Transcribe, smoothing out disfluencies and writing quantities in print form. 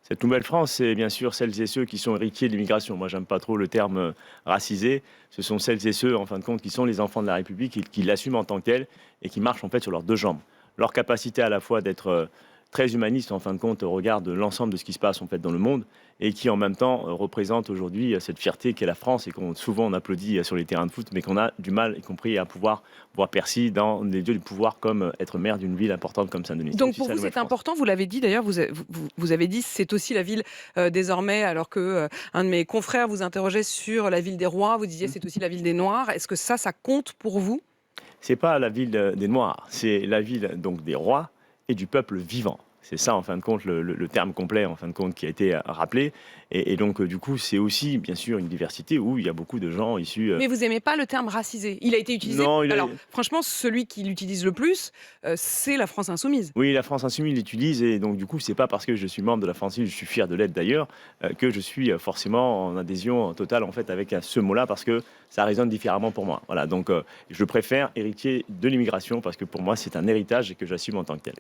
Cette nouvelle France, c'est bien sûr celles et ceux qui sont héritiers de l'immigration. Moi, j'aime pas trop le terme racisé. Ce sont celles et ceux, en fin de compte, qui sont les enfants de la République et qui l'assument en tant que tels et qui marchent en fait sur leurs deux jambes. Leur capacité à la fois d'être très humaniste, en fin de compte, au regard de l'ensemble de ce qui se passe en fait dans le monde et qui, en même temps, représente aujourd'hui cette fierté qu'est la France et qu'on souvent on applaudit sur les terrains de foot, mais qu'on a du mal, y compris à pouvoir voir Percy dans des lieux du pouvoir comme être maire d'une ville importante comme Saint-Denis. C'est Donc aussi pour ça la vous, nouvelle c'est France. important, vous l'avez dit d'ailleurs, vous avez dit c'est aussi la ville désormais, alors que un de mes confrères vous interrogeait sur la ville des rois, vous disiez c'est aussi la ville des noirs. Est-ce que ça compte pour vous? C'est pas la ville des Noirs, c'est la ville donc des rois et du peuple vivant. C'est ça, en fin de compte, le terme complet, en fin de compte, qui a été rappelé. Et donc, du coup, c'est aussi, bien sûr, une diversité où il y a beaucoup de gens issus. Mais vous aimez pas le terme racisé? Il a été utilisé, Non, alors franchement, celui qui l'utilise le plus, c'est la France insoumise. oui, la France Insoumise l'utilise. Et donc, du coup, c'est pas parce que je suis membre de la France Insoumise, je suis fier de l'être d'ailleurs, que je suis forcément en adhésion totale, en fait, avec ce mot-là, parce que ça résonne différemment pour moi. Voilà, donc je préfère héritier de l'immigration, parce que pour moi, c'est un héritage et que j'assume en tant que tel.